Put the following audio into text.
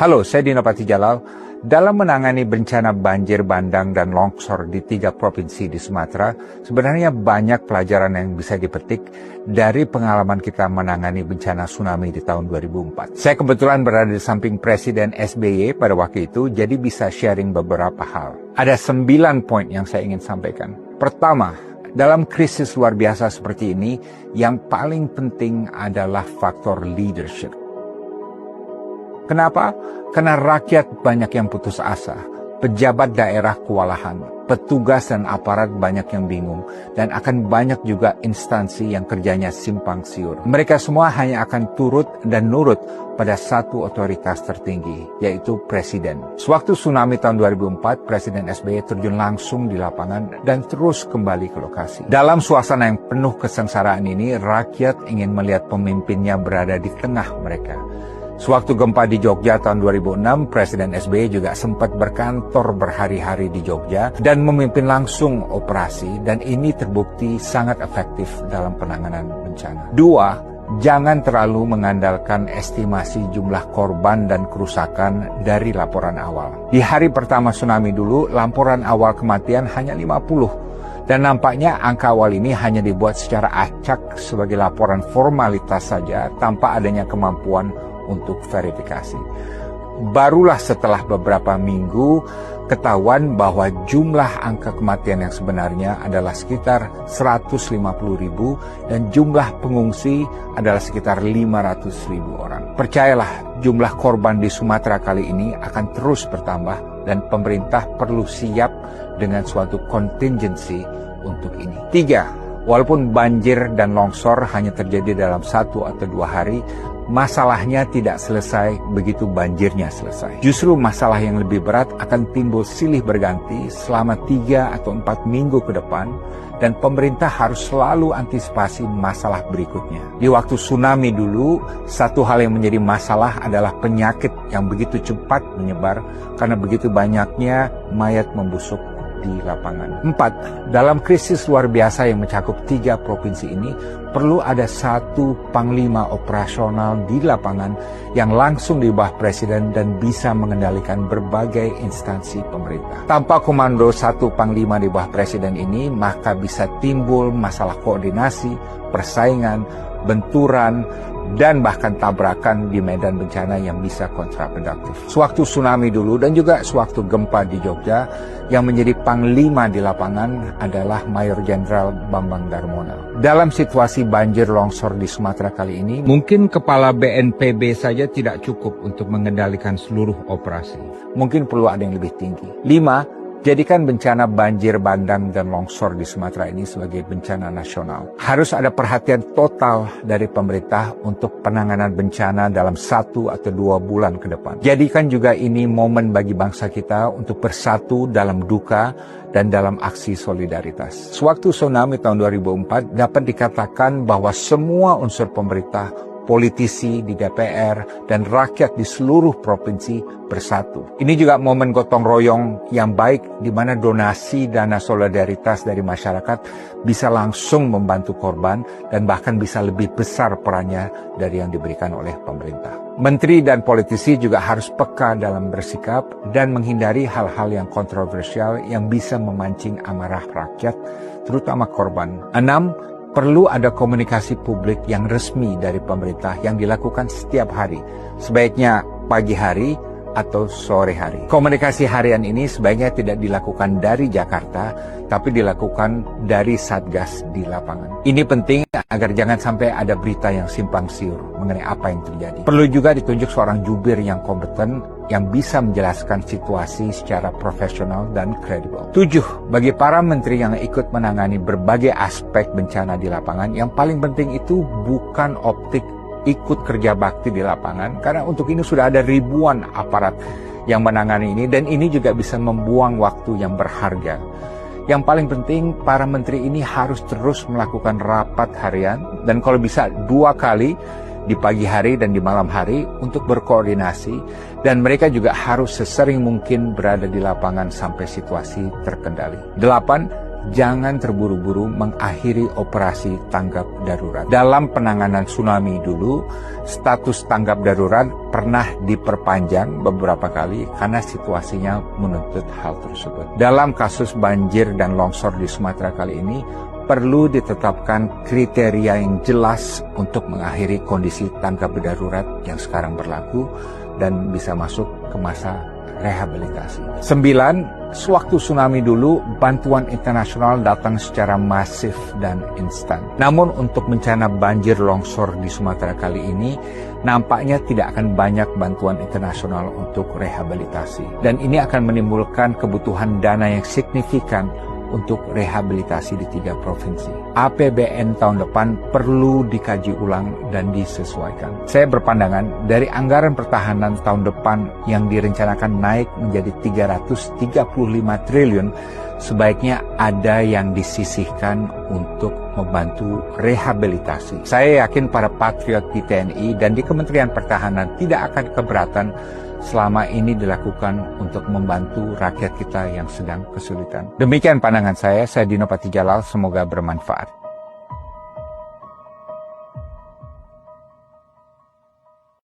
Halo, saya Dino Patijalal. Dalam menangani bencana banjir bandang dan longsor di 3 provinsi di Sumatera, sebenarnya banyak pelajaran yang bisa dipetik dari pengalaman kita menangani bencana tsunami di tahun 2004. Saya kebetulan berada di samping Presiden SBY pada waktu itu, jadi bisa sharing beberapa hal. Ada 9 poin yang saya ingin sampaikan. Pertama, dalam krisis luar biasa seperti ini, yang paling penting adalah faktor leadership. Kenapa? Karena rakyat banyak yang putus asa, pejabat daerah kewalahan, petugas dan aparat banyak yang bingung, dan akan banyak juga instansi yang kerjanya simpang siur. Mereka semua hanya akan turut dan nurut pada satu otoritas tertinggi, yaitu Presiden. Sewaktu tsunami tahun 2004, Presiden SBY terjun langsung di lapangan dan terus kembali ke lokasi. Dalam suasana yang penuh kesengsaraan ini, rakyat ingin melihat pemimpinnya berada di tengah mereka. Sewaktu gempa di Jogja tahun 2006, Presiden SBY juga sempat berkantor berhari-hari di Jogja dan memimpin langsung operasi, dan ini terbukti sangat efektif dalam penanganan bencana. 2, jangan terlalu mengandalkan estimasi jumlah korban dan kerusakan dari laporan awal. Di hari pertama tsunami dulu, laporan awal kematian hanya 50. Dan nampaknya angka awal ini hanya dibuat secara acak sebagai laporan formalitas saja tanpa adanya kemampuan untuk verifikasi. Barulah setelah beberapa minggu ketahuan bahwa jumlah angka kematian yang sebenarnya adalah sekitar 150.000 dan jumlah pengungsi adalah sekitar 500.000 orang. Percayalah, jumlah korban di Sumatera kali ini akan terus bertambah dan pemerintah perlu siap dengan suatu contingency untuk ini. 3, walaupun banjir dan longsor hanya terjadi dalam 1 atau 2 hari, masalahnya tidak selesai begitu banjirnya selesai. Justru masalah yang lebih berat akan timbul silih berganti selama 3 atau 4 minggu ke depan, dan pemerintah harus selalu antisipasi masalah berikutnya. Di waktu tsunami dulu, satu hal yang menjadi masalah adalah penyakit yang begitu cepat menyebar karena begitu banyaknya mayat membusuk di lapangan. 4, dalam krisis luar biasa yang mencakup 3 provinsi ini, perlu ada satu panglima operasional di lapangan yang langsung di bawah Presiden dan bisa mengendalikan berbagai instansi pemerintah. Tanpa komando satu panglima di bawah Presiden ini, maka bisa timbul masalah koordinasi, persaingan, benturan, dan bahkan tabrakan di medan bencana yang bisa kontraproduktif. Sewaktu tsunami dulu dan juga sewaktu gempa di Jogja, yang menjadi panglima di lapangan adalah Mayor Jenderal Bambang Darmono. Dalam situasi banjir longsor di Sumatera kali ini, mungkin kepala BNPB saja tidak cukup untuk mengendalikan seluruh operasi. Mungkin perlu ada yang lebih tinggi. 5, jadikan bencana banjir bandang dan longsor di Sumatera ini sebagai bencana nasional. Harus ada perhatian total dari pemerintah untuk penanganan bencana dalam 1 atau 2 bulan ke depan. Jadikan juga ini momen bagi bangsa kita untuk bersatu dalam duka dan dalam aksi solidaritas. Sewaktu tsunami tahun 2004, dapat dikatakan bahwa semua unsur pemerintah, politisi di DPR, dan rakyat di seluruh provinsi bersatu. Ini juga momen gotong royong yang baik, di mana donasi dana solidaritas dari masyarakat bisa langsung membantu korban dan bahkan bisa lebih besar perannya dari yang diberikan oleh pemerintah. Menteri dan politisi juga harus peka dalam bersikap dan menghindari hal-hal yang kontroversial yang bisa memancing amarah rakyat, terutama korban. 6, perlu ada komunikasi publik yang resmi dari pemerintah yang dilakukan setiap hari, sebaiknya pagi hari atau sore hari. Komunikasi harian ini sebaiknya tidak dilakukan dari Jakarta, tapi dilakukan dari Satgas di lapangan. Ini penting agar jangan sampai ada berita yang simpang siur mengenai apa yang terjadi. Perlu juga ditunjuk seorang jubir yang kompeten, yang bisa menjelaskan situasi secara profesional dan kredibel. 7, bagi para menteri yang ikut menangani berbagai aspek bencana di lapangan, yang paling penting itu bukan optik ikut kerja bakti di lapangan, karena untuk ini sudah ada ribuan aparat yang menangani ini, dan ini juga bisa membuang waktu yang berharga. Yang paling penting, para menteri ini harus terus melakukan rapat harian, dan kalau bisa 2 kali, di pagi hari dan di malam hari, untuk berkoordinasi, dan mereka juga harus sesering mungkin berada di lapangan sampai situasi terkendali. 8, jangan terburu-buru mengakhiri operasi tanggap darurat. Dalam penanganan tsunami dulu, status tanggap darurat pernah diperpanjang beberapa kali karena situasinya menuntut hal tersebut. Dalam kasus banjir dan longsor di Sumatera kali ini, perlu ditetapkan kriteria yang jelas untuk mengakhiri kondisi tanggap darurat yang sekarang berlaku dan bisa masuk ke masa rehabilitasi. 9. Sewaktu tsunami dulu, bantuan internasional datang secara masif dan instan. Namun untuk bencana banjir longsor di Sumatera kali ini, nampaknya tidak akan banyak bantuan internasional untuk rehabilitasi. Dan ini akan menimbulkan kebutuhan dana yang signifikan untuk rehabilitasi di 3 provinsi. APBN tahun depan perlu dikaji ulang dan disesuaikan. Saya berpandangan dari anggaran pertahanan tahun depan yang direncanakan naik menjadi 335 triliun, sebaiknya ada yang disisihkan untuk membantu rehabilitasi. Saya yakin para patriot di TNI dan di Kementerian Pertahanan tidak akan keberatan selama ini dilakukan untuk membantu rakyat kita yang sedang kesulitan. Demikian pandangan saya Dino Patijalal, semoga bermanfaat.